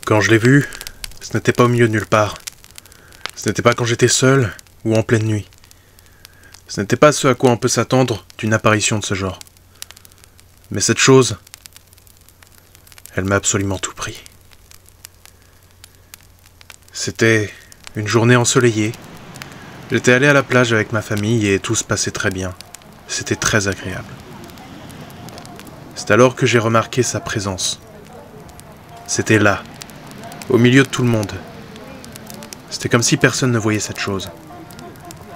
Quand je l'ai vu, ce n'était pas au milieu de nulle part. Ce n'était pas quand j'étais seul ou en pleine nuit. Ce n'était pas ce à quoi on peut s'attendre d'une apparition de ce genre. Mais cette chose, elle m'a absolument tout pris. C'était une journée ensoleillée. J'étais allé à la plage avec ma famille et tout se passait très bien. C'était très agréable. C'est alors que j'ai remarqué sa présence. C'était là, au milieu de tout le monde. C'était comme si personne ne voyait cette chose.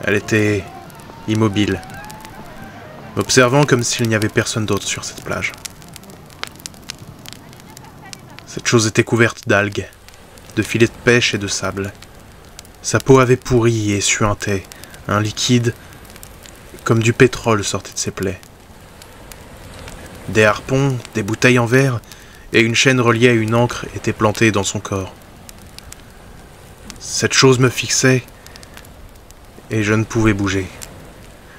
Elle était immobile, m'observant comme s'il n'y avait personne d'autre sur cette plage. Cette chose était couverte d'algues, de filets de pêche et de sable. Sa peau avait pourri et suintait, un liquide comme du pétrole sortait de ses plaies. Des harpons, des bouteilles en verre et une chaîne reliée à une ancre étaient plantées dans son corps. Cette chose me fixait et je ne pouvais bouger.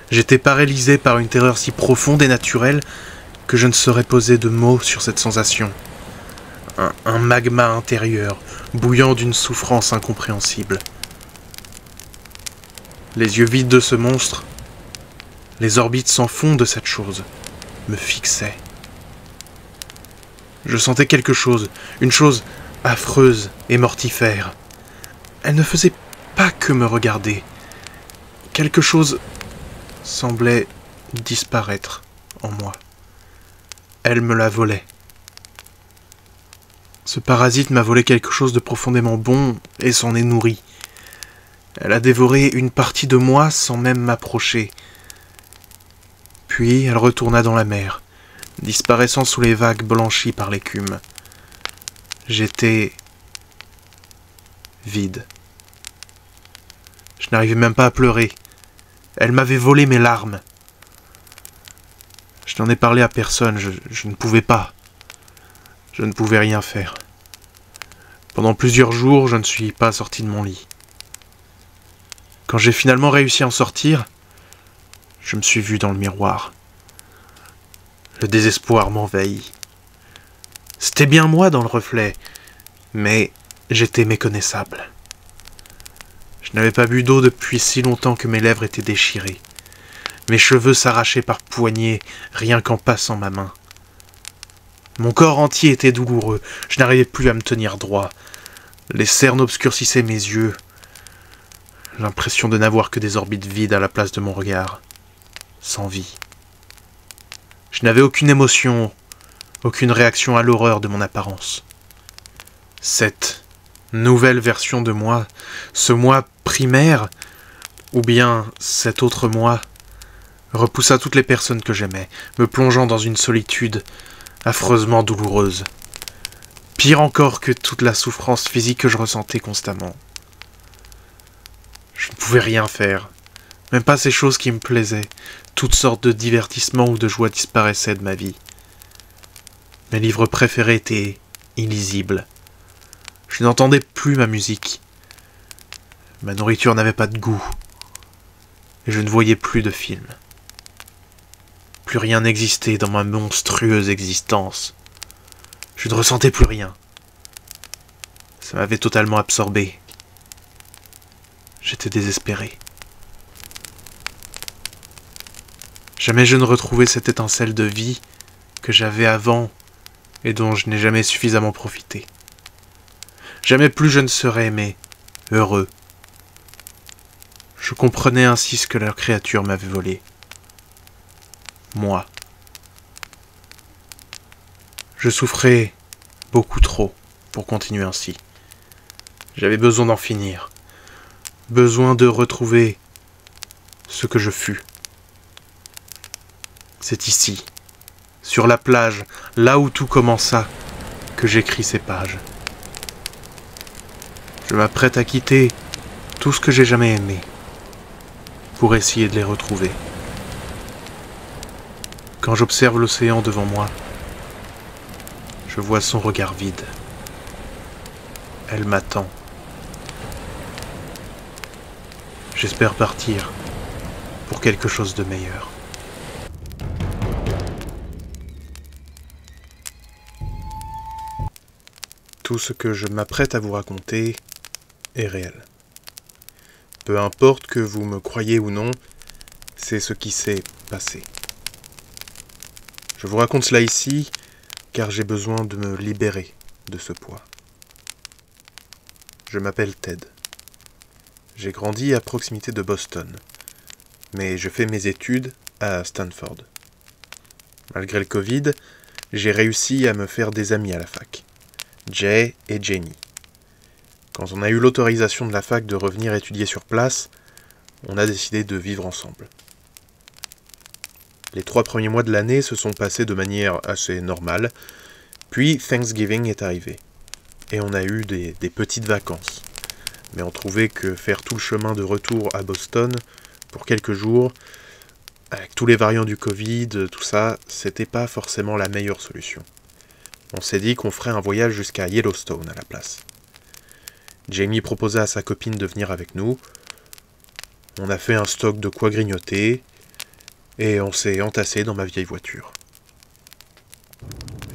J'étais paralysé par une terreur si profonde et naturelle que je ne saurais poser de mots sur cette sensation. Un magma intérieur, bouillant d'une souffrance incompréhensible. Les yeux vides de ce monstre, les orbites sans fond de cette chose, me fixaient. Je sentais quelque chose, une chose affreuse et mortifère. Elle ne faisait pas que me regarder. Quelque chose semblait disparaître en moi. Elle me la volait. Ce parasite m'a volé quelque chose de profondément bon et s'en est nourri. Elle a dévoré une partie de moi sans même m'approcher. Puis elle retourna dans la mer, disparaissant sous les vagues blanchies par l'écume. J'étais vide. Je n'arrivais même pas à pleurer. Elle m'avait volé mes larmes. Je n'en ai parlé à personne, je ne pouvais pas. Je ne pouvais rien faire. Pendant plusieurs jours, je ne suis pas sorti de mon lit. Quand j'ai finalement réussi à en sortir, je me suis vu dans le miroir. Le désespoir m'envahit. C'était bien moi dans le reflet, mais j'étais méconnaissable. Je n'avais pas bu d'eau depuis si longtemps que mes lèvres étaient déchirées. Mes cheveux s'arrachaient par poignées, rien qu'en passant ma main. Mon corps entier était douloureux, je n'arrivais plus à me tenir droit. Les cernes obscurcissaient mes yeux. L'impression de n'avoir que des orbites vides à la place de mon regard. Sans vie. Je n'avais aucune émotion, aucune réaction à l'horreur de mon apparence. Cette nouvelle version de moi, ce moi primaire, ou bien cet autre moi, repoussa toutes les personnes que j'aimais, me plongeant dans une solitude affreusement douloureuse. Pire encore que toute la souffrance physique que je ressentais constamment. Je ne pouvais rien faire, même pas ces choses qui me plaisaient. Toutes sortes de divertissements ou de joies disparaissaient de ma vie. Mes livres préférés étaient illisibles. Je n'entendais plus ma musique. Ma nourriture n'avait pas de goût. Et je ne voyais plus de films. Plus rien n'existait dans ma monstrueuse existence. Je ne ressentais plus rien. Ça m'avait totalement absorbé. J'étais désespéré. Jamais je ne retrouvais cette étincelle de vie que j'avais avant et dont je n'ai jamais suffisamment profité. Jamais plus je ne serais aimé, heureux. Je comprenais ainsi ce que la créature m'avait volé. Moi. Je souffrais beaucoup trop pour continuer ainsi. J'avais besoin d'en finir. Besoin de retrouver ce que je fus. C'est ici, sur la plage, là où tout commença, que j'écris ces pages. Je m'apprête à quitter tout ce que j'ai jamais aimé, pour essayer de les retrouver. Quand j'observe l'océan devant moi, je vois son regard vide. Elle m'attend. J'espère partir pour quelque chose de meilleur. Tout ce que je m'apprête à vous raconter est réel. Peu importe que vous me croyez ou non, c'est ce qui s'est passé. Je vous raconte cela ici car j'ai besoin de me libérer de ce poids. Je m'appelle Ted. J'ai grandi à proximité de Boston, mais je fais mes études à Stanford. Malgré le Covid, j'ai réussi à me faire des amis à la fac, Jay et Jamie. Quand on a eu l'autorisation de la fac de revenir étudier sur place, on a décidé de vivre ensemble. Les 3 premiers mois de l'année se sont passés de manière assez normale, puis Thanksgiving est arrivé, et on a eu des petites vacances. Mais on trouvait que faire tout le chemin de retour à Boston pour quelques jours, avec tous les variants du Covid, tout ça, c'était pas forcément la meilleure solution. On s'est dit qu'on ferait un voyage jusqu'à Yellowstone à la place. Jamie proposa à sa copine de venir avec nous. On a fait un stock de quoi grignoter, et on s'est entassé dans ma vieille voiture.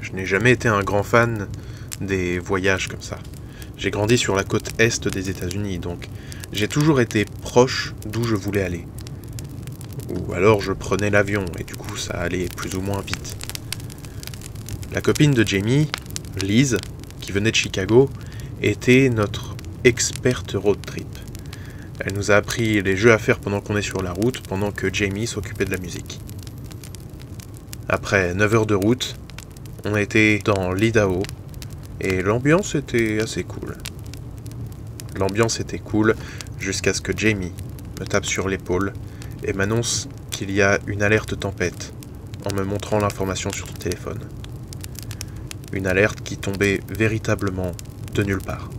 Je n'ai jamais été un grand fan des voyages comme ça. J'ai grandi sur la côte est des États-Unis, donc j'ai toujours été proche d'où je voulais aller. Ou alors je prenais l'avion, et du coup ça allait plus ou moins vite. La copine de Jamie, Liz, qui venait de Chicago, était notre experte road trip. Elle nous a appris les jeux à faire pendant qu'on est sur la route, pendant que Jamie s'occupait de la musique. Après 9 heures de route, on était dans l'Idaho, et l'ambiance était assez cool. L'ambiance était cool jusqu'à ce que Jamie me tape sur l'épaule et m'annonce qu'il y a une alerte tempête en me montrant l'information sur son téléphone. Une alerte qui tombait véritablement de nulle part.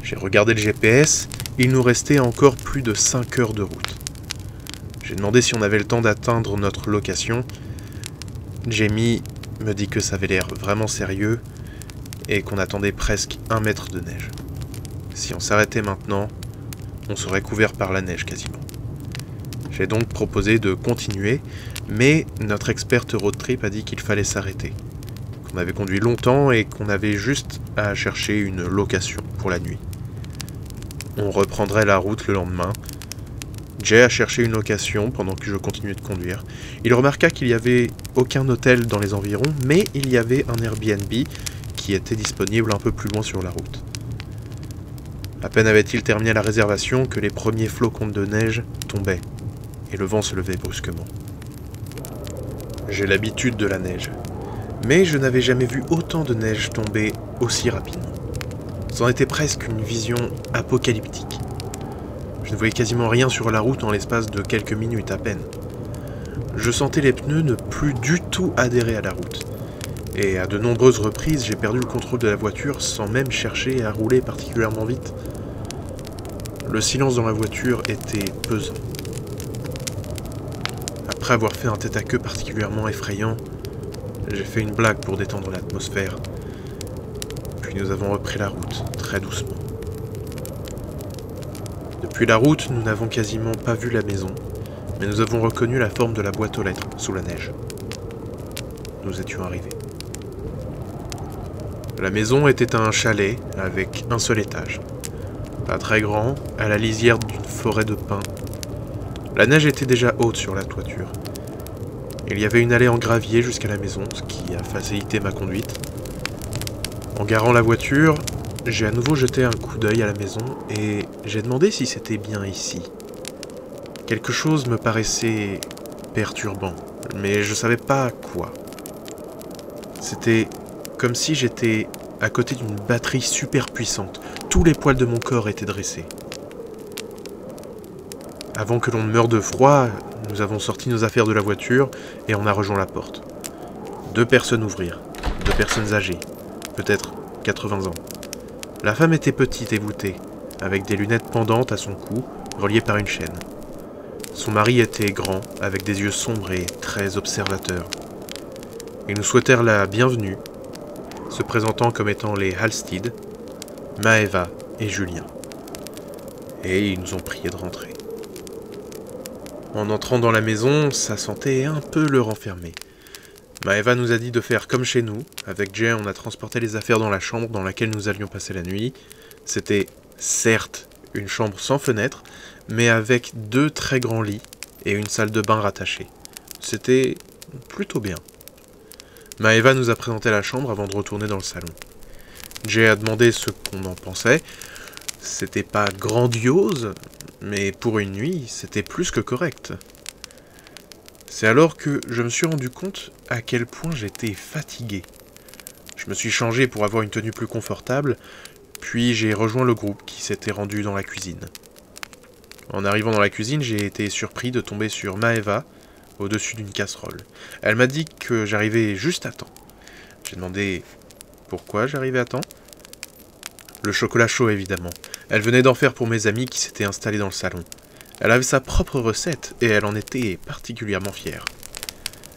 J'ai regardé le GPS, il nous restait encore plus de 5 heures de route. J'ai demandé si on avait le temps d'atteindre notre location. Jamie me dit que ça avait l'air vraiment sérieux et qu'on attendait presque 1 mètre de neige. Si on s'arrêtait maintenant, on serait couvert par la neige quasiment. J'ai donc proposé de continuer, mais notre experte road trip a dit qu'il fallait s'arrêter. Qu'on avait conduit longtemps et qu'on avait juste à chercher une location pour la nuit. On reprendrait la route le lendemain. Jay a cherché une location pendant que je continuais de conduire. Il remarqua qu'il n'y avait aucun hôtel dans les environs, mais il y avait un Airbnb qui était disponible un peu plus loin sur la route. À peine avait-il terminé la réservation que les premiers flocons de neige tombaient, et le vent se levait brusquement. J'ai l'habitude de la neige, mais je n'avais jamais vu autant de neige tomber aussi rapidement. C'en était presque une vision apocalyptique. Je ne voyais quasiment rien sur la route en l'espace de quelques minutes à peine. Je sentais les pneus ne plus du tout adhérer à la route. Et à de nombreuses reprises, j'ai perdu le contrôle de la voiture sans même chercher à rouler particulièrement vite. Le silence dans la voiture était pesant. Après avoir fait un tête-à-queue particulièrement effrayant, j'ai fait une blague pour détendre l'atmosphère. Puis nous avons repris la route, très doucement. Depuis la route, nous n'avons quasiment pas vu la maison, mais nous avons reconnu la forme de la boîte aux lettres sous la neige. Nous étions arrivés. La maison était un chalet avec un seul étage. Pas très grand, à la lisière d'une forêt de pins. La neige était déjà haute sur la toiture. Il y avait une allée en gravier jusqu'à la maison, ce qui a facilité ma conduite. En garant la voiture, j'ai à nouveau jeté un coup d'œil à la maison et j'ai demandé si c'était bien ici. Quelque chose me paraissait perturbant, mais je savais pas quoi. C'était comme si j'étais à côté d'une batterie super puissante. Tous les poils de mon corps étaient dressés. Avant que l'on ne meure de froid, nous avons sorti nos affaires de la voiture et on a rejoint la porte. 2 personnes ouvrirent, 2 personnes âgées, peut-être 80 ans. La femme était petite et voûtée, avec des lunettes pendantes à son cou, reliées par une chaîne. Son mari était grand, avec des yeux sombres et très observateurs. Ils nous souhaitèrent la bienvenue, se présentant comme étant les Halstead, Maeva et Julien. Et ils nous ont prié de rentrer. En entrant dans la maison, ça sentait un peu le renfermer. Maeva nous a dit de faire comme chez nous. Avec Jay, on a transporté les affaires dans la chambre dans laquelle nous allions passer la nuit. C'était, certes, une chambre sans fenêtre, mais avec 2 très grands lits et une salle de bain rattachée. C'était plutôt bien. Maeva nous a présenté la chambre avant de retourner dans le salon. Jay a demandé ce qu'on en pensait. C'était pas grandiose, mais pour une nuit, c'était plus que correct. C'est alors que je me suis rendu compte à quel point j'étais fatigué. Je me suis changé pour avoir une tenue plus confortable, puis j'ai rejoint le groupe qui s'était rendu dans la cuisine. En arrivant dans la cuisine, j'ai été surpris de tomber sur Maeva au-dessus d'une casserole. Elle m'a dit que j'arrivais juste à temps. J'ai demandé pourquoi j'arrivais à temps. Le chocolat chaud, évidemment. Elle venait d'en faire pour mes amis qui s'étaient installés dans le salon. Elle avait sa propre recette et elle en était particulièrement fière.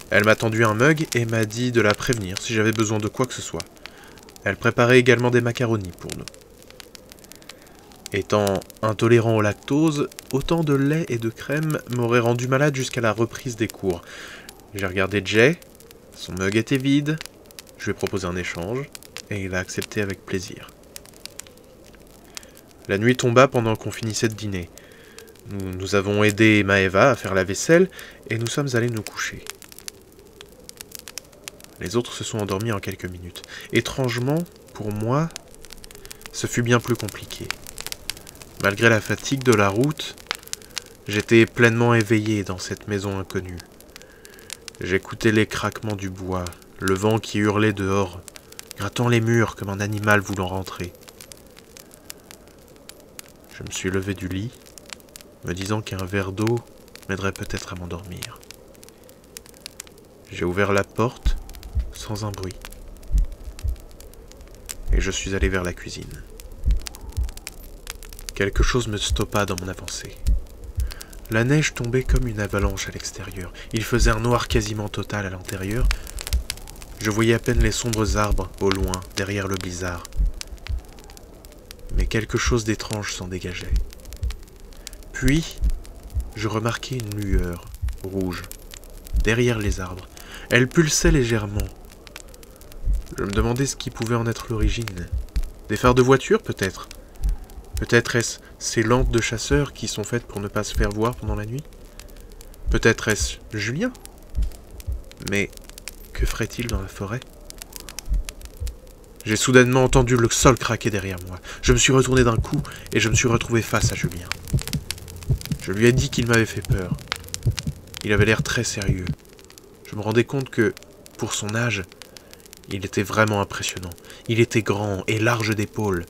Elle m'a tendu un mug et m'a dit de la prévenir si j'avais besoin de quoi que ce soit. Elle préparait également des macaronis pour nous. Étant intolérant au lactose, autant de lait et de crème m'auraient rendu malade jusqu'à la reprise des cours. J'ai regardé Jay, son mug était vide, je lui ai proposé un échange et il a accepté avec plaisir. La nuit tomba pendant qu'on finissait de dîner. Nous avons aidé Maeva à faire la vaisselle et nous sommes allés nous coucher. Les autres se sont endormis en quelques minutes. Étrangement, pour moi, ce fut bien plus compliqué. Malgré la fatigue de la route, j'étais pleinement éveillé dans cette maison inconnue. J'écoutais les craquements du bois, le vent qui hurlait dehors, grattant les murs comme un animal voulant rentrer. Je me suis levé du lit, me disant qu'un verre d'eau m'aiderait peut-être à m'endormir. J'ai ouvert la porte, sans un bruit, et je suis allé vers la cuisine. Quelque chose me stoppa dans mon avancée. La neige tombait comme une avalanche à l'extérieur. Il faisait un noir quasiment total à l'intérieur. Je voyais à peine les sombres arbres au loin, derrière le blizzard. Mais quelque chose d'étrange s'en dégageait. Puis, je remarquai une lueur rouge, derrière les arbres. Elle pulsait légèrement. Je me demandais ce qui pouvait en être l'origine. Des phares de voiture, peut-être ? Peut-être est-ce ces lampes de chasseurs qui sont faites pour ne pas se faire voir pendant la nuit ? Peut-être est-ce Julien ? Mais que ferait-il dans la forêt ? J'ai soudainement entendu le sol craquer derrière moi. Je me suis retourné d'un coup et je me suis retrouvé face à Julien. Je lui ai dit qu'il m'avait fait peur. Il avait l'air très sérieux. Je me rendais compte que, pour son âge, il était vraiment impressionnant. Il était grand et large d'épaules.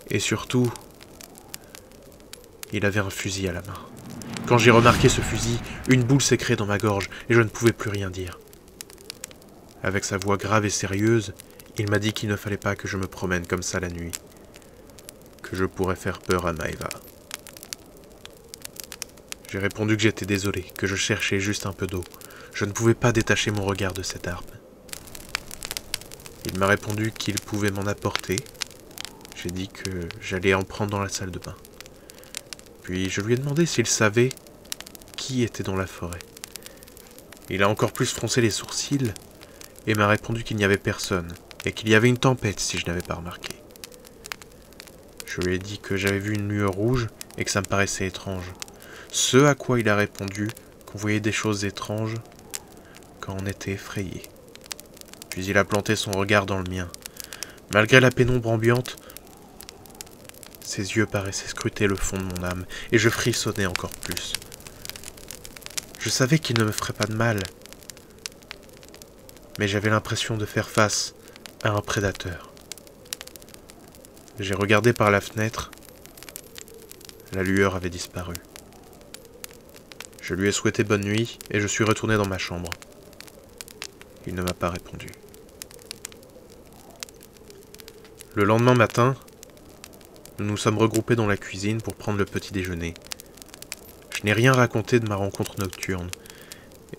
Et surtout, il avait un fusil à la main. Quand j'ai remarqué ce fusil, une boule s'est créée dans ma gorge et je ne pouvais plus rien dire. Avec sa voix grave et sérieuse, il m'a dit qu'il ne fallait pas que je me promène comme ça la nuit, que je pourrais faire peur à Maeva. J'ai répondu que j'étais désolé, que je cherchais juste un peu d'eau. Je ne pouvais pas détacher mon regard de cette arme. Il m'a répondu qu'il pouvait m'en apporter. J'ai dit que j'allais en prendre dans la salle de bain. Puis je lui ai demandé s'il savait qui était dans la forêt. Il a encore plus froncé les sourcils et m'a répondu qu'il n'y avait personne et qu'il y avait une tempête si je n'avais pas remarqué. Je lui ai dit que j'avais vu une lueur rouge et que ça me paraissait étrange. Ce à quoi il a répondu qu'on voyait des choses étranges quand on était effrayé. Puis il a planté son regard dans le mien. Malgré la pénombre ambiante, ses yeux paraissaient scruter le fond de mon âme, et je frissonnais encore plus. Je savais qu'il ne me ferait pas de mal, mais j'avais l'impression de faire face à un prédateur. J'ai regardé par la fenêtre. La lueur avait disparu. Je lui ai souhaité bonne nuit, et je suis retourné dans ma chambre. Il ne m'a pas répondu. Le lendemain matin, nous nous sommes regroupés dans la cuisine pour prendre le petit déjeuner. Je n'ai rien raconté de ma rencontre nocturne,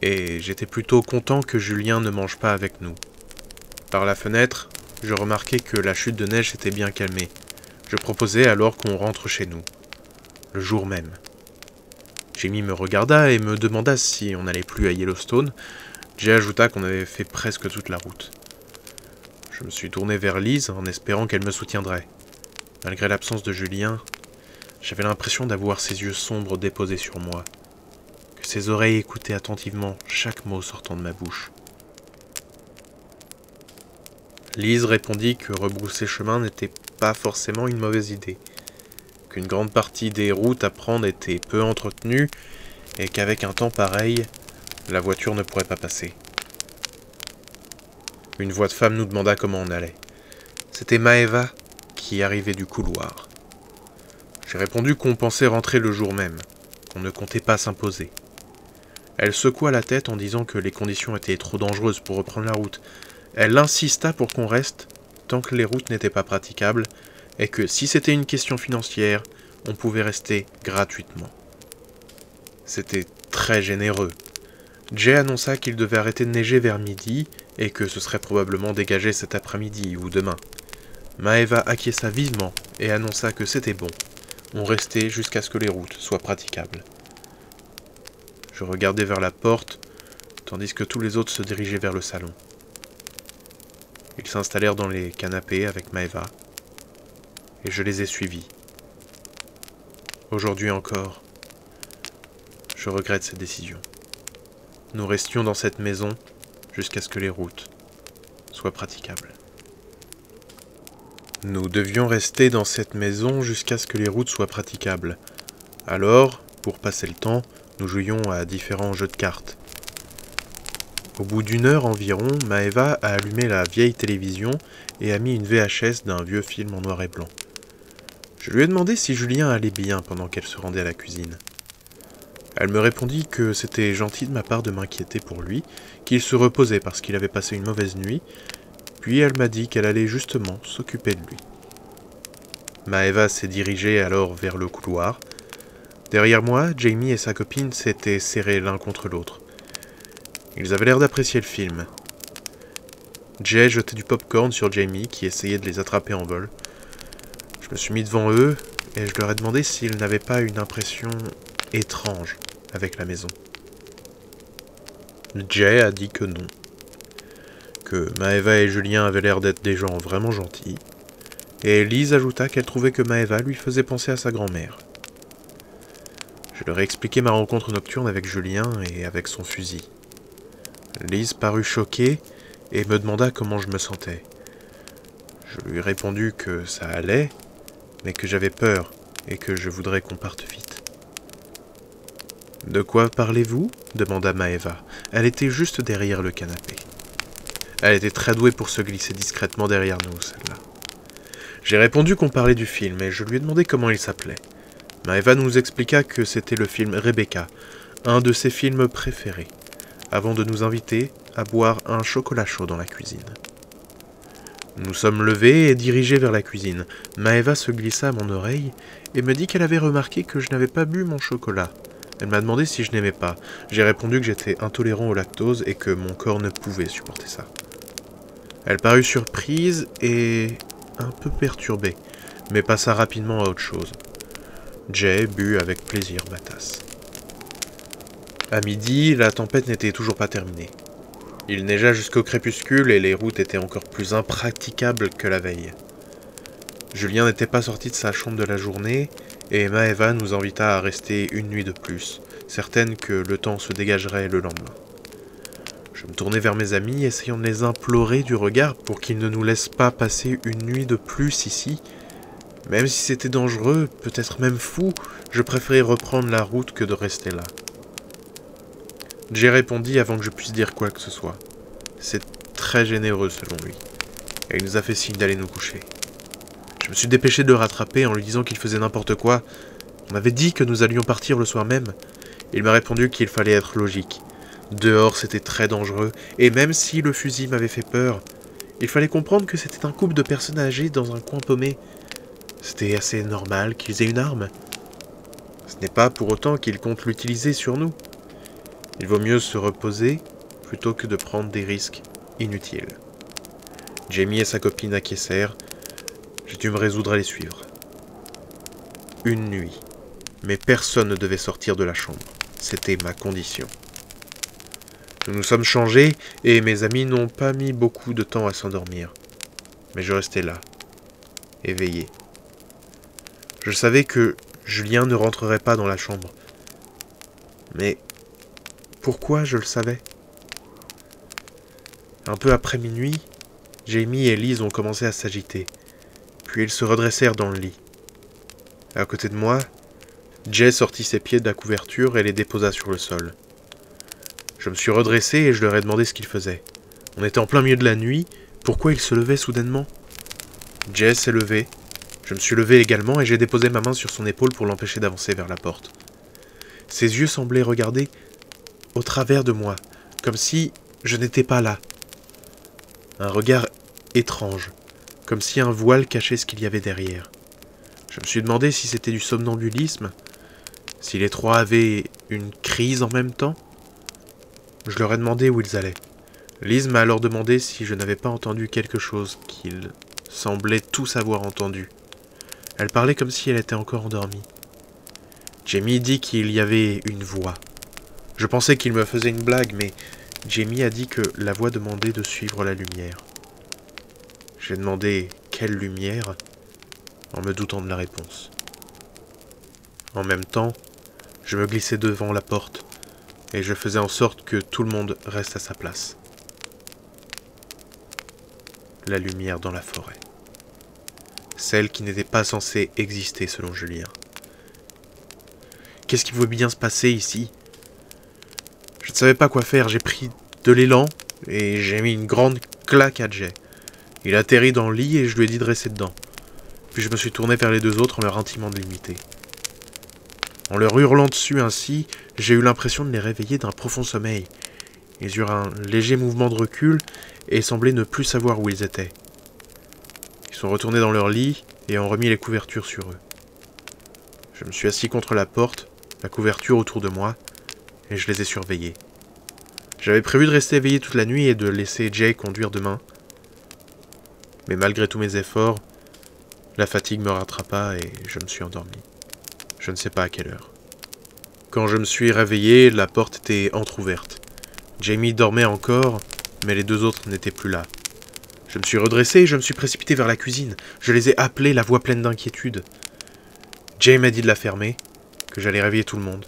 et j'étais plutôt content que Julien ne mange pas avec nous. Par la fenêtre, je remarquais que la chute de neige s'était bien calmée. Je proposais alors qu'on rentre chez nous, le jour même. Jamie me regarda et me demanda si on n'allait plus à Yellowstone. Jay ajouta qu'on avait fait presque toute la route. Je me suis tourné vers Lise en espérant qu'elle me soutiendrait. Malgré l'absence de Julien, j'avais l'impression d'avoir ses yeux sombres déposés sur moi, que ses oreilles écoutaient attentivement chaque mot sortant de ma bouche. Lise répondit que rebrousser chemin n'était pas forcément une mauvaise idée, qu'une grande partie des routes à prendre étaient peu entretenues et qu'avec un temps pareil, la voiture ne pourrait pas passer. Une voix de femme nous demanda comment on allait. C'était Maëva qui arrivait du couloir. J'ai répondu qu'on pensait rentrer le jour même, qu'on ne comptait pas s'imposer. Elle secoua la tête en disant que les conditions étaient trop dangereuses pour reprendre la route. Elle insista pour qu'on reste tant que les routes n'étaient pas praticables et que si c'était une question financière, on pouvait rester gratuitement. C'était très généreux. Jay annonça qu'il devait arrêter de neiger vers midi et que ce serait probablement dégagé cet après-midi ou demain. Maëva acquiesça vivement et annonça que c'était bon. On restait jusqu'à ce que les routes soient praticables. Je regardais vers la porte, tandis que tous les autres se dirigeaient vers le salon. Ils s'installèrent dans les canapés avec Maëva, et je les ai suivis. Aujourd'hui encore, je regrette cette décision. Nous restions dans cette maison jusqu'à ce que les routes soient praticables. Nous devions rester dans cette maison jusqu'à ce que les routes soient praticables. Alors, pour passer le temps, nous jouions à différents jeux de cartes. Au bout d'une heure environ, Maëva a allumé la vieille télévision et a mis une VHS d'un vieux film en noir et blanc. Je lui ai demandé si Julien allait bien pendant qu'elle se rendait à la cuisine. Elle me répondit que c'était gentil de ma part de m'inquiéter pour lui, qu'il se reposait parce qu'il avait passé une mauvaise nuit, puis elle m'a dit qu'elle allait justement s'occuper de lui. Maëva s'est dirigée alors vers le couloir. Derrière moi, Jamie et sa copine s'étaient serrés l'un contre l'autre. Ils avaient l'air d'apprécier le film. Jay jetait du popcorn sur Jamie qui essayait de les attraper en vol. Je me suis mis devant eux et je leur ai demandé s'ils n'avaient pas une impression étrange avec la maison. Jay a dit que non. Que Maëva et Julien avaient l'air d'être des gens vraiment gentils. Et Lise ajouta qu'elle trouvait que Maëva lui faisait penser à sa grand-mère. Je leur ai expliqué ma rencontre nocturne avec Julien et avec son fusil. Lise parut choquée et me demanda comment je me sentais. Je lui ai répondu que ça allait, mais que j'avais peur et que je voudrais qu'on parte vite. « De quoi parlez-vous » demanda Maëva. Elle était juste derrière le canapé. Elle était très douée pour se glisser discrètement derrière nous, celle-là. J'ai répondu qu'on parlait du film et je lui ai demandé comment il s'appelait. Maëva nous expliqua que c'était le film Rebecca, un de ses films préférés, avant de nous inviter à boire un chocolat chaud dans la cuisine. Nous sommes levés et dirigés vers la cuisine. Maëva se glissa à mon oreille et me dit qu'elle avait remarqué que je n'avais pas bu mon chocolat. Elle m'a demandé si je n'aimais pas. J'ai répondu que j'étais intolérant au lactose et que mon corps ne pouvait supporter ça. Elle parut surprise et un peu perturbée, mais passa rapidement à autre chose. Jay but avec plaisir ma tasse. À midi, la tempête n'était toujours pas terminée. Il neigea jusqu'au crépuscule et les routes étaient encore plus impraticables que la veille. Julien n'était pas sorti de sa chambre de la journée et Maëva nous invita à rester une nuit de plus, certaine que le temps se dégagerait le lendemain. Je me tournai vers mes amis, essayant de les implorer du regard pour qu'ils ne nous laissent pas passer une nuit de plus ici. Même si c'était dangereux, peut-être même fou, je préférais reprendre la route que de rester là. Jay répondit avant que je puisse dire quoi que ce soit. C'est très généreux selon lui, et il nous a fait signe d'aller nous coucher. Je me suis dépêché de le rattraper en lui disant qu'il faisait n'importe quoi. On avait dit que nous allions partir le soir même. Il m'a répondu qu'il fallait être logique. Dehors, c'était très dangereux, et même si le fusil m'avait fait peur, il fallait comprendre que c'était un couple de personnes âgées dans un coin paumé. C'était assez normal qu'ils aient une arme. Ce n'est pas pour autant qu'ils comptent l'utiliser sur nous. Il vaut mieux se reposer plutôt que de prendre des risques inutiles. Jamie et sa copine acquiescèrent. J'ai dû me résoudre à les suivre. Une nuit, mais personne ne devait sortir de la chambre. C'était ma condition. Nous nous sommes changés et mes amis n'ont pas mis beaucoup de temps à s'endormir. Mais je restais là, éveillé. Je savais que Julien ne rentrerait pas dans la chambre. Mais pourquoi je le savais? Un peu après minuit, Jamie et Lise ont commencé à s'agiter, puis ils se redressèrent dans le lit. À côté de moi, Jay sortit ses pieds de la couverture et les déposa sur le sol. Je me suis redressé et je leur ai demandé ce qu'ils faisaient. On était en plein milieu de la nuit, pourquoi ils se levaient soudainement? Jay s'est levé, je me suis levé également et j'ai déposé ma main sur son épaule pour l'empêcher d'avancer vers la porte. Ses yeux semblaient regarder au travers de moi, comme si je n'étais pas là. Un regard étrange, comme si un voile cachait ce qu'il y avait derrière. Je me suis demandé si c'était du somnambulisme, si les trois avaient une crise en même temps. Je leur ai demandé où ils allaient. Lise m'a alors demandé si je n'avais pas entendu quelque chose qu'ils semblaient tous avoir entendu. Elle parlait comme si elle était encore endormie. Jamie dit qu'il y avait une voix. Je pensais qu'il me faisait une blague, mais Jamie a dit que la voix demandait de suivre la lumière. J'ai demandé quelle lumière, en me doutant de la réponse. En même temps, je me glissais devant la porte, et je faisais en sorte que tout le monde reste à sa place. La lumière dans la forêt. Celle qui n'était pas censée exister selon Julien. Qu'est-ce qui pouvait bien se passer ici? Je ne savais pas quoi faire, j'ai pris de l'élan et j'ai mis une grande claque à Jay. Il atterrit dans le lit et je lui ai dit de rester dedans. Puis je me suis tourné vers les deux autres en leur intimant de l'imiter. En leur hurlant dessus ainsi, j'ai eu l'impression de les réveiller d'un profond sommeil. Ils eurent un léger mouvement de recul et semblaient ne plus savoir où ils étaient. Ils sont retournés dans leur lit et ont remis les couvertures sur eux. Je me suis assis contre la porte, la couverture autour de moi, et je les ai surveillés. J'avais prévu de rester éveillé toute la nuit et de laisser Jay conduire demain. Mais malgré tous mes efforts, la fatigue me rattrapa et je me suis endormi. Je ne sais pas à quelle heure. Quand je me suis réveillé, la porte était entr'ouverte. Jamie dormait encore, mais les deux autres n'étaient plus là. Je me suis redressé et je me suis précipité vers la cuisine. Je les ai appelés, la voix pleine d'inquiétude. Jay m'a dit de la fermer, que j'allais réveiller tout le monde.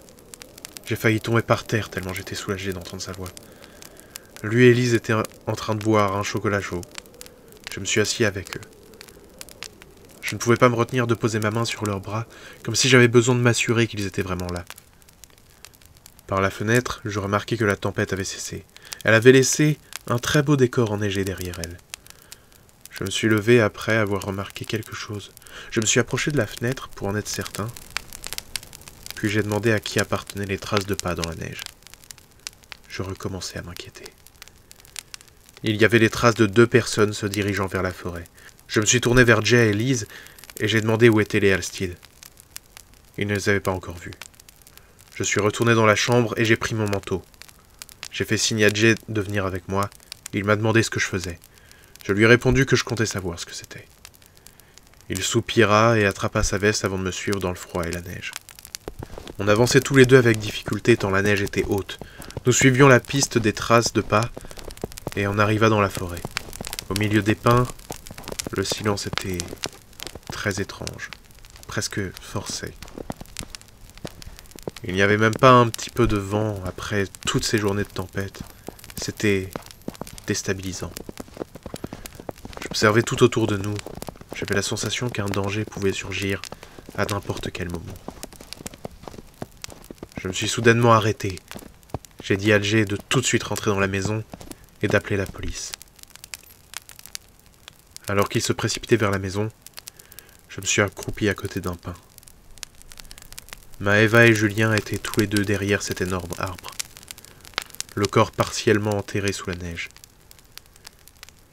J'ai failli tomber par terre tellement j'étais soulagé d'entendre sa voix. Lui et Lise étaient en train de boire un chocolat chaud. Je me suis assis avec eux. Je ne pouvais pas me retenir de poser ma main sur leurs bras, comme si j'avais besoin de m'assurer qu'ils étaient vraiment là. Par la fenêtre, je remarquai que la tempête avait cessé. Elle avait laissé un très beau décor enneigé derrière elle. Je me suis levé après avoir remarqué quelque chose. Je me suis approché de la fenêtre pour en être certain. Puis j'ai demandé à qui appartenaient les traces de pas dans la neige. Je recommençais à m'inquiéter. Il y avait les traces de 2 personnes se dirigeant vers la forêt. Je me suis tourné vers Jay et Lise et j'ai demandé où étaient les Halstead. Ils ne les avaient pas encore vus. Je suis retourné dans la chambre et j'ai pris mon manteau. J'ai fait signe à Jay de venir avec moi. Il m'a demandé ce que je faisais. Je lui ai répondu que je comptais savoir ce que c'était. Il soupira et attrapa sa veste avant de me suivre dans le froid et la neige. On avançait tous les deux avec difficulté tant la neige était haute. Nous suivions la piste des traces de pas et on arriva dans la forêt. Au milieu des pins, le silence était très étrange, presque forcé. Il n'y avait même pas un petit peu de vent après toutes ces journées de tempête. C'était déstabilisant. J'observais tout autour de nous. J'avais la sensation qu'un danger pouvait surgir à n'importe quel moment. Je me suis soudainement arrêté. J'ai dit à Jay de tout de suite rentrer dans la maison et d'appeler la police. Alors qu'il se précipitait vers la maison, je me suis accroupi à côté d'un pin. Maëva et Julien étaient tous les deux derrière cet énorme arbre, le corps partiellement enterré sous la neige.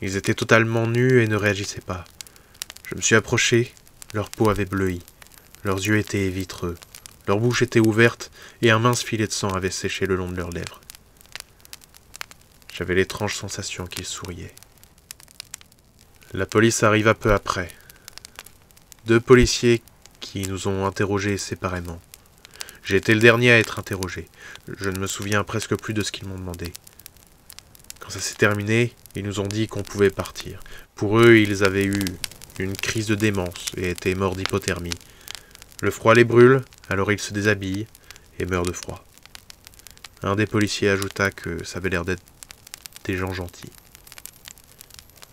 Ils étaient totalement nus et ne réagissaient pas. Je me suis approché, leur peau avait bleui, leurs yeux étaient vitreux, leur bouche était ouverte et un mince filet de sang avait séché le long de leurs lèvres. J'avais l'étrange sensation qu'ils souriaient. La police arriva peu après. 2 policiers qui nous ont interrogés séparément. J'ai été le dernier à être interrogé. Je ne me souviens presque plus de ce qu'ils m'ont demandé. Quand ça s'est terminé, ils nous ont dit qu'on pouvait partir. Pour eux, ils avaient eu une crise de démence et étaient morts d'hypothermie. Le froid les brûle, alors ils se déshabillent et meurent de froid. Un des policiers ajouta que ça avait l'air d'être des gens gentils.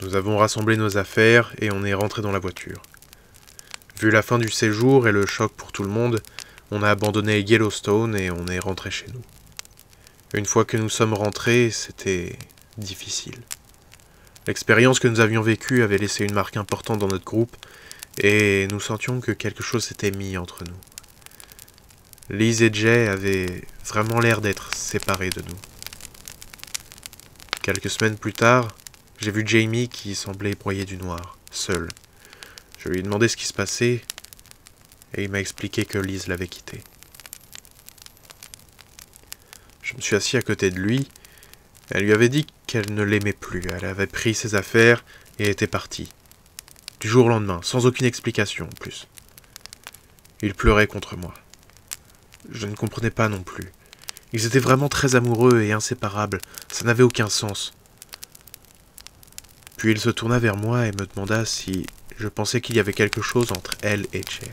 Nous avons rassemblé nos affaires et on est rentré dans la voiture. Vu la fin du séjour et le choc pour tout le monde, on a abandonné Yellowstone et on est rentré chez nous. Une fois que nous sommes rentrés, c'était difficile. L'expérience que nous avions vécue avait laissé une marque importante dans notre groupe et nous sentions que quelque chose s'était mis entre nous. Liz et Jay avaient vraiment l'air d'être séparés de nous. Quelques semaines plus tard, j'ai vu Jamie qui semblait broyer du noir, seul. Je lui ai demandé ce qui se passait et il m'a expliqué que Liz l'avait quitté. Je me suis assis à côté de lui. Elle lui avait dit qu'elle ne l'aimait plus. Elle avait pris ses affaires et était partie. Du jour au lendemain, sans aucune explication en plus. Il pleurait contre moi. Je ne comprenais pas non plus. Ils étaient vraiment très amoureux et inséparables. Ça n'avait aucun sens. Puis il se tourna vers moi et me demanda si je pensais qu'il y avait quelque chose entre elle et Jay.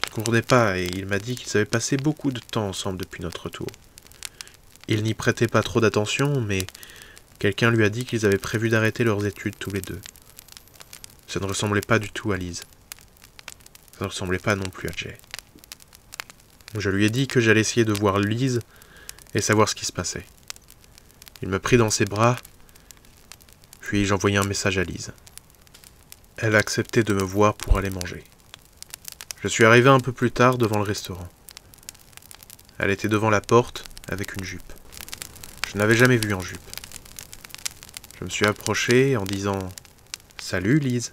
Je ne comprenais pas et il m'a dit qu'ils avaient passé beaucoup de temps ensemble depuis notre retour. Il n'y prêtait pas trop d'attention, mais quelqu'un lui a dit qu'ils avaient prévu d'arrêter leurs études tous les deux. Ça ne ressemblait pas du tout à Liz. Ça ne ressemblait pas non plus à Jay. Je lui ai dit que j'allais essayer de voir Liz et savoir ce qui se passait. Il me prit dans ses bras, puis j'envoyai un message à Liz. Elle a accepté de me voir pour aller manger. Je suis arrivé un peu plus tard devant le restaurant. Elle était devant la porte avec une jupe. Je ne l'avais jamais vue en jupe. Je me suis approché en disant « Salut, Liz !»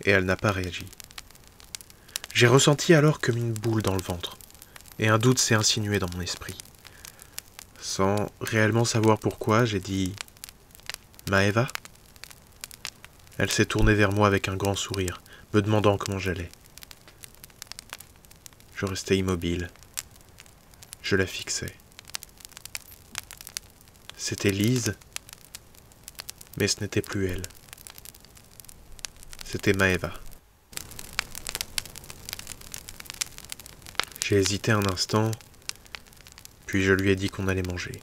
Et elle n'a pas réagi. J'ai ressenti alors comme une boule dans le ventre, et un doute s'est insinué dans mon esprit. Sans réellement savoir pourquoi, j'ai dit « Maeva ?» Elle s'est tournée vers moi avec un grand sourire, me demandant comment j'allais. Je restais immobile. Je la fixais. C'était Liz, mais ce n'était plus elle. C'était Maeva. J'ai hésité un instant, puis je lui ai dit qu'on allait manger.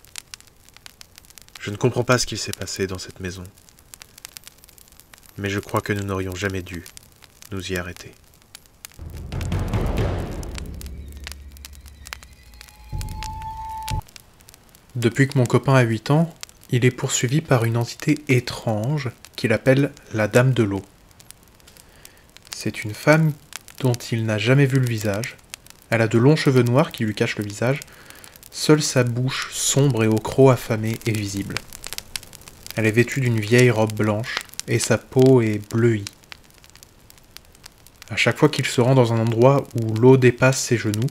Je ne comprends pas ce qu'il s'est passé dans cette maison, mais je crois que nous n'aurions jamais dû nous y arrêter. Depuis que mon copain a 8 ans, il est poursuivi par une entité étrange qu'il appelle la Dame de l'eau. C'est une femme dont il n'a jamais vu le visage. Elle a de longs cheveux noirs qui lui cachent le visage. Seule sa bouche sombre et au croc affamé est visible. Elle est vêtue d'une vieille robe blanche et sa peau est bleuie. À chaque fois qu'il se rend dans un endroit où l'eau dépasse ses genoux,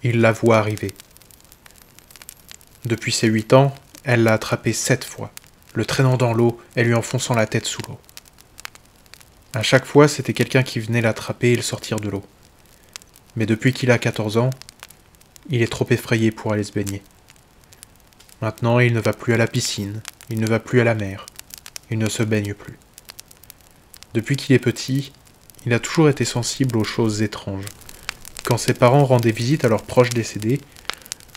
il la voit arriver. Depuis ses 8 ans, elle l'a attrapé 7 fois, le traînant dans l'eau et lui enfonçant la tête sous l'eau. À chaque fois, c'était quelqu'un qui venait l'attraper et le sortir de l'eau. Mais depuis qu'il a 14 ans, il est trop effrayé pour aller se baigner. Maintenant, il ne va plus à la piscine, il ne va plus à la mer, il ne se baigne plus. Depuis qu'il est petit, il a toujours été sensible aux choses étranges. Quand ses parents rendaient visite à leurs proches décédés,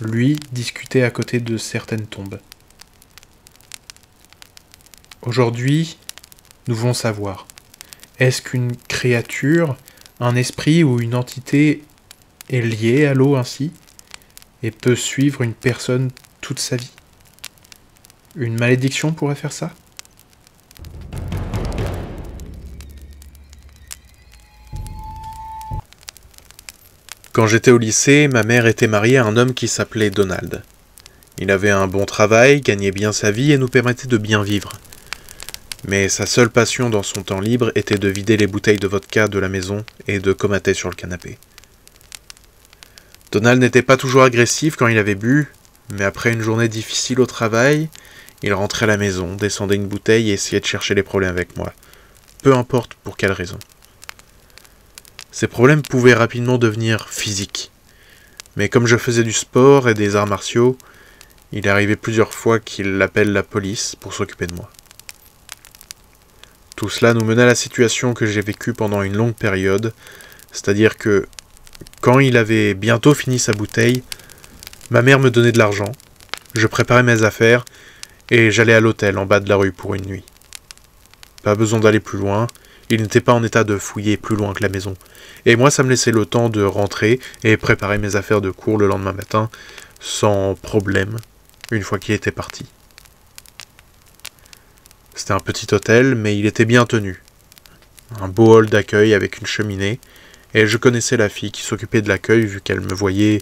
lui discutait à côté de certaines tombes. Aujourd'hui, nous voulons savoir, est-ce qu'une créature, un esprit ou une entité est liée à l'eau ainsi et peut suivre une personne toute sa vie? Une malédiction pourrait faire ça? Quand j'étais au lycée, ma mère était mariée à un homme qui s'appelait Donald. Il avait un bon travail, gagnait bien sa vie et nous permettait de bien vivre. Mais sa seule passion dans son temps libre était de vider les bouteilles de vodka de la maison et de comater sur le canapé. Donald n'était pas toujours agressif quand il avait bu, mais après une journée difficile au travail, il rentrait à la maison, descendait une bouteille et essayait de chercher les problèmes avec moi. Peu importe pour quelle raison. Ces problèmes pouvaient rapidement devenir physiques. Mais comme je faisais du sport et des arts martiaux, il est arrivé plusieurs fois qu'il appelle la police pour s'occuper de moi. Tout cela nous mena à la situation que j'ai vécue pendant une longue période, c'est-à-dire que, quand il avait bientôt fini sa bouteille, ma mère me donnait de l'argent, je préparais mes affaires, et j'allais à l'hôtel en bas de la rue pour une nuit. Pas besoin d'aller plus loin, il n'était pas en état de fouiller plus loin que la maison, et moi ça me laissait le temps de rentrer et préparer mes affaires de cours le lendemain matin, sans problème, une fois qu'il était parti. C'était un petit hôtel, mais il était bien tenu. Un beau hall d'accueil avec une cheminée, et je connaissais la fille qui s'occupait de l'accueil vu qu'elle me voyait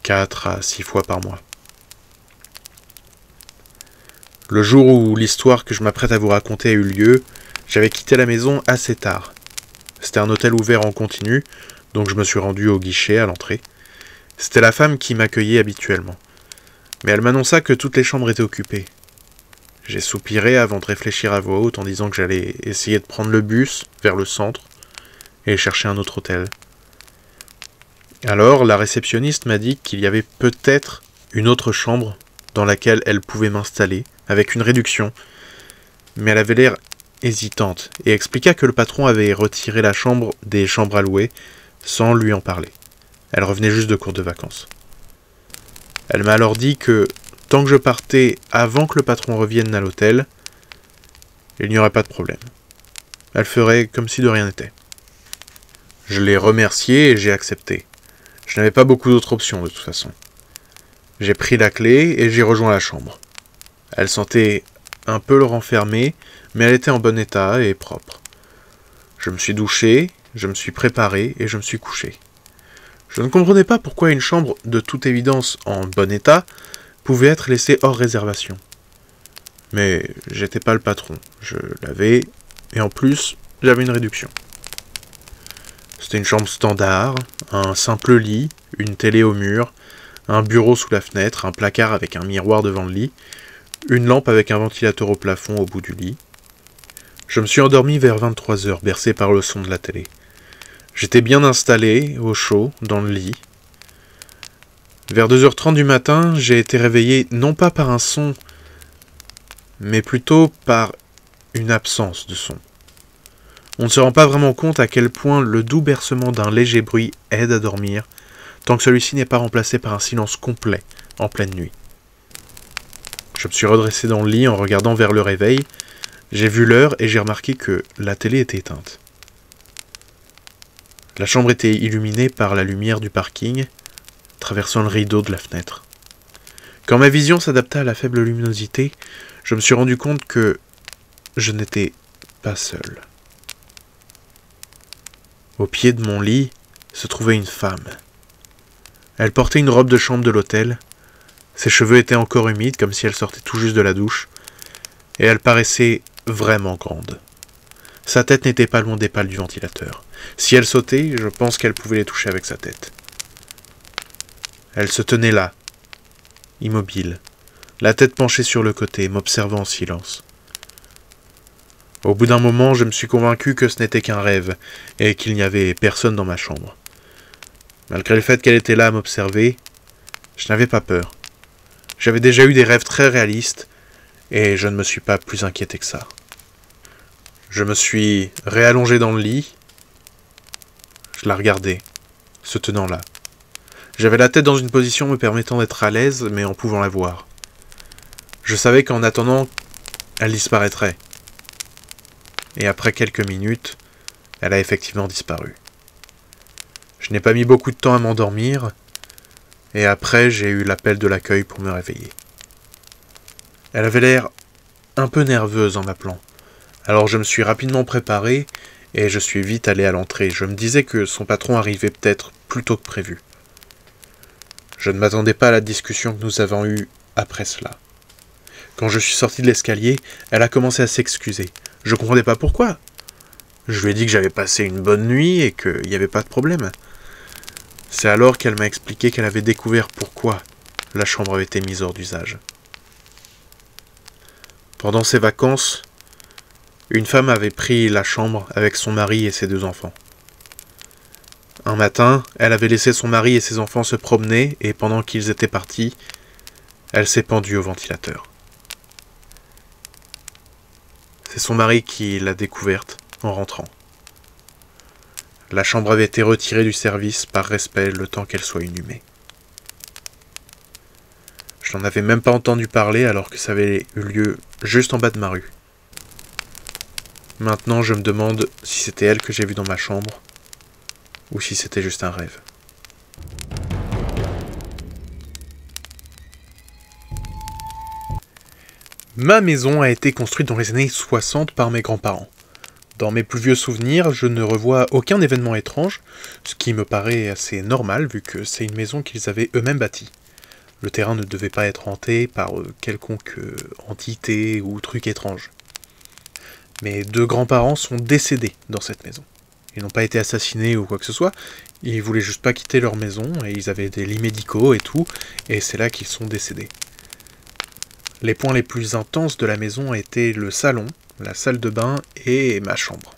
4 à 6 fois par mois. Le jour où l'histoire que je m'apprête à vous raconter a eu lieu, j'avais quitté la maison assez tard. C'était un hôtel ouvert en continu, donc je me suis rendu au guichet à l'entrée. C'était la femme qui m'accueillait habituellement. Mais elle m'annonça que toutes les chambres étaient occupées. J'ai soupiré avant de réfléchir à voix haute en disant que j'allais essayer de prendre le bus vers le centre et chercher un autre hôtel. Alors, la réceptionniste m'a dit qu'il y avait peut-être une autre chambre dans laquelle elle pouvait m'installer, avec une réduction, mais elle avait l'air hésitante et expliqua que le patron avait retiré la chambre des chambres à louer sans lui en parler. Elle revenait juste de cours de vacances. Elle m'a alors dit que tant que je partais avant que le patron revienne à l'hôtel, il n'y aurait pas de problème. Elle ferait comme si de rien n'était. Je l'ai remerciée et j'ai accepté. Je n'avais pas beaucoup d'autres options de toute façon. J'ai pris la clé et j'ai rejoint la chambre. Elle sentait un peu le renfermé, mais elle était en bon état et propre. Je me suis douché, je me suis préparé et je me suis couché. Je ne comprenais pas pourquoi une chambre, de toute évidence en bon état, pouvait être laissée hors réservation. Mais j'étais pas le patron, je l'avais, et en plus, j'avais une réduction. C'était une chambre standard, un simple lit, une télé au mur, un bureau sous la fenêtre, un placard avec un miroir devant le lit, une lampe avec un ventilateur au plafond au bout du lit. Je me suis endormi vers 23h, bercé par le son de la télé. J'étais bien installé, au chaud, dans le lit. Vers 2h30 du matin, j'ai été réveillé non pas par un son, mais plutôt par une absence de son. On ne se rend pas vraiment compte à quel point le doux bercement d'un léger bruit aide à dormir, tant que celui-ci n'est pas remplacé par un silence complet en pleine nuit. Je me suis redressé dans le lit en regardant vers le réveil. J'ai vu l'heure et j'ai remarqué que la télé était éteinte. La chambre était illuminée par la lumière du parking, traversant le rideau de la fenêtre. Quand ma vision s'adapta à la faible luminosité, je me suis rendu compte que je n'étais pas seul. Au pied de mon lit se trouvait une femme. Elle portait une robe de chambre de l'hôtel. Ses cheveux étaient encore humides, comme si elle sortait tout juste de la douche, et elle paraissait vraiment grande. Sa tête n'était pas loin des pales du ventilateur. Si elle sautait, je pense qu'elle pouvait les toucher avec sa tête. Elle se tenait là, immobile, la tête penchée sur le côté, m'observant en silence. Au bout d'un moment, je me suis convaincu que ce n'était qu'un rêve, et qu'il n'y avait personne dans ma chambre. Malgré le fait qu'elle était là à m'observer, je n'avais pas peur. J'avais déjà eu des rêves très réalistes, et je ne me suis pas plus inquiété que ça. Je me suis réallongé dans le lit. Je la regardais, se tenant là. J'avais la tête dans une position me permettant d'être à l'aise, mais en pouvant la voir. Je savais qu'en attendant, elle disparaîtrait. Et après quelques minutes, elle a effectivement disparu. Je n'ai pas mis beaucoup de temps à m'endormir, et après j'ai eu l'appel de l'accueil pour me réveiller. Elle avait l'air un peu nerveuse en m'appelant. Alors je me suis rapidement préparé et je suis vite allé à l'entrée. Je me disais que son patron arrivait peut-être plus tôt que prévu. Je ne m'attendais pas à la discussion que nous avons eue après cela. Quand je suis sorti de l'escalier, elle a commencé à s'excuser. Je ne comprenais pas pourquoi. Je lui ai dit que j'avais passé une bonne nuit et qu'il n'y avait pas de problème. C'est alors qu'elle m'a expliqué qu'elle avait découvert pourquoi la chambre avait été mise hors d'usage. Pendant ses vacances, une femme avait pris la chambre avec son mari et ses 2 enfants. Un matin, elle avait laissé son mari et ses enfants se promener et pendant qu'ils étaient partis, Elle s'est pendue au ventilateur. C'est son mari qui l'a découverte en rentrant. La chambre avait été retirée du service par respect le temps qu'elle soit inhumée. Je n'en avais même pas entendu parler alors que ça avait eu lieu juste en bas de ma rue. Maintenant, je me demande si c'était elle que j'ai vue dans ma chambre ou si c'était juste un rêve. Ma maison a été construite dans les années 60 par mes grands-parents. Dans mes plus vieux souvenirs, je ne revois aucun événement étrange, ce qui me paraît assez normal vu que c'est une maison qu'ils avaient eux-mêmes bâtie. Le terrain ne devait pas être hanté par quelconque entité ou truc étrange. Mes deux grands-parents sont décédés dans cette maison. Ils n'ont pas été assassinés ou quoi que ce soit, ils voulaient juste pas quitter leur maison, et ils avaient des lits médicaux et tout, et c'est là qu'ils sont décédés. Les points les plus intenses de la maison étaient le salon, la salle de bain et ma chambre.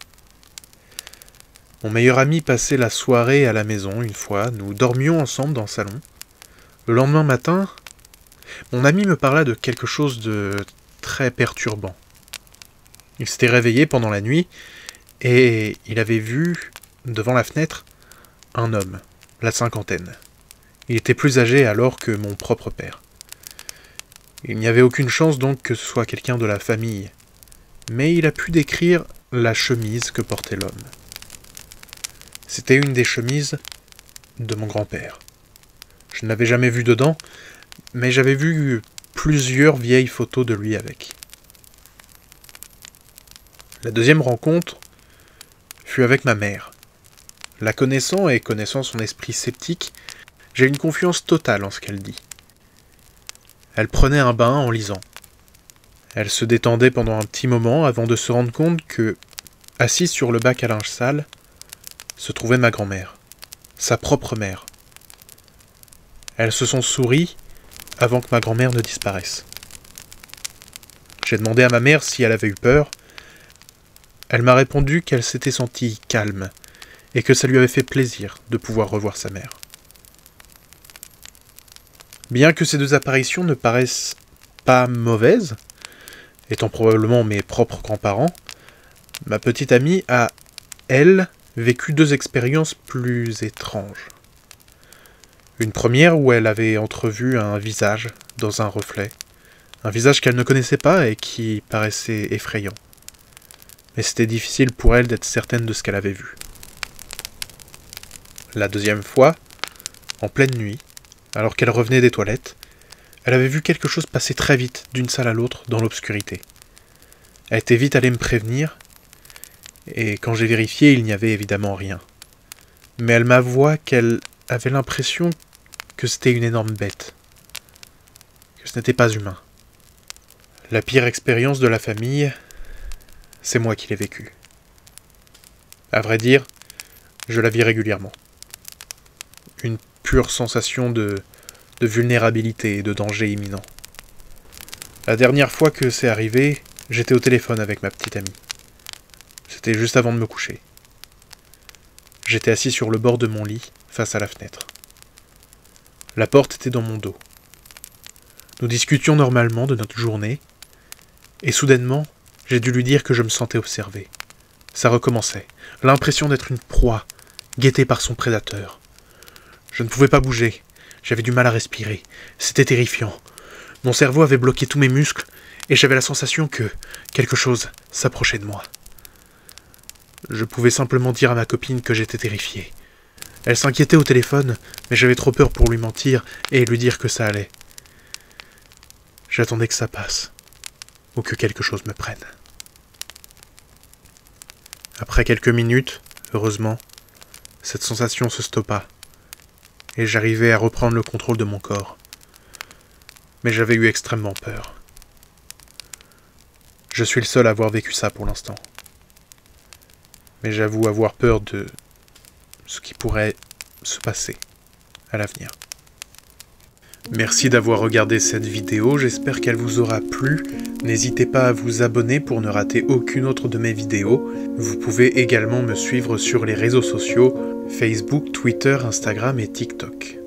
Mon meilleur ami passait la soirée à la maison une fois, nous dormions ensemble dans le salon. Le lendemain matin, mon ami me parla de quelque chose de très perturbant. Il s'était réveillé pendant la nuit et il avait vu, devant la fenêtre, un homme, la cinquantaine. Il était plus âgé alors que mon propre père. Il n'y avait aucune chance donc que ce soit quelqu'un de la famille, mais il a pu décrire la chemise que portait l'homme. C'était une des chemises de mon grand-père. Je ne l'avais jamais vu dedans, mais j'avais vu plusieurs vieilles photos de lui avec. La deuxième rencontre fut avec ma mère. La connaissant et connaissant son esprit sceptique, j'ai une confiance totale en ce qu'elle dit. Elle prenait un bain en lisant. Elle se détendait pendant un petit moment avant de se rendre compte que, assise sur le bac à linge sale, se trouvait ma grand-mère, sa propre mère. Elles se sont souri avant que ma grand-mère ne disparaisse. J'ai demandé à ma mère si elle avait eu peur. Elle m'a répondu qu'elle s'était sentie calme et que ça lui avait fait plaisir de pouvoir revoir sa mère. Bien que ces deux apparitions ne paraissent pas mauvaises, étant probablement mes propres grands-parents, ma petite amie a, elle, vécu deux expériences plus étranges. Une première où elle avait entrevu un visage dans un reflet, un visage qu'elle ne connaissait pas et qui paraissait effrayant. Mais c'était difficile pour elle d'être certaine de ce qu'elle avait vu. La deuxième fois, en pleine nuit, alors qu'elle revenait des toilettes, elle avait vu quelque chose passer très vite d'une salle à l'autre dans l'obscurité. Elle était vite allée me prévenir, et quand j'ai vérifié, il n'y avait évidemment rien. Mais elle m'avoua qu'elle avait l'impression que c'était une énorme bête, que ce n'était pas humain. La pire expérience de la famille, c'est moi qui l'ai vécue. À vrai dire, je la vis régulièrement. Une pure sensation de vulnérabilité et de danger imminent. La dernière fois que c'est arrivé, j'étais au téléphone avec ma petite amie. C'était juste avant de me coucher. J'étais assis sur le bord de mon lit, face à la fenêtre. La porte était dans mon dos. Nous discutions normalement de notre journée, et soudainement, j'ai dû lui dire que je me sentais observé. Ça recommençait, l'impression d'être une proie, guettée par son prédateur. Je ne pouvais pas bouger, j'avais du mal à respirer, c'était terrifiant. Mon cerveau avait bloqué tous mes muscles, et j'avais la sensation que quelque chose s'approchait de moi. Je pouvais simplement dire à ma copine que j'étais terrifié. Elle s'inquiétait au téléphone, mais j'avais trop peur pour lui mentir et lui dire que ça allait. J'attendais que ça passe, ou que quelque chose me prenne. Après quelques minutes, heureusement, cette sensation se stoppa, et j'arrivais à reprendre le contrôle de mon corps. Mais j'avais eu extrêmement peur. Je suis le seul à avoir vécu ça pour l'instant. Mais j'avoue avoir peur de ce qui pourrait se passer à l'avenir. Merci d'avoir regardé cette vidéo, j'espère qu'elle vous aura plu. N'hésitez pas à vous abonner pour ne rater aucune autre de mes vidéos. Vous pouvez également me suivre sur les réseaux sociaux, Facebook, Twitter, Instagram et TikTok.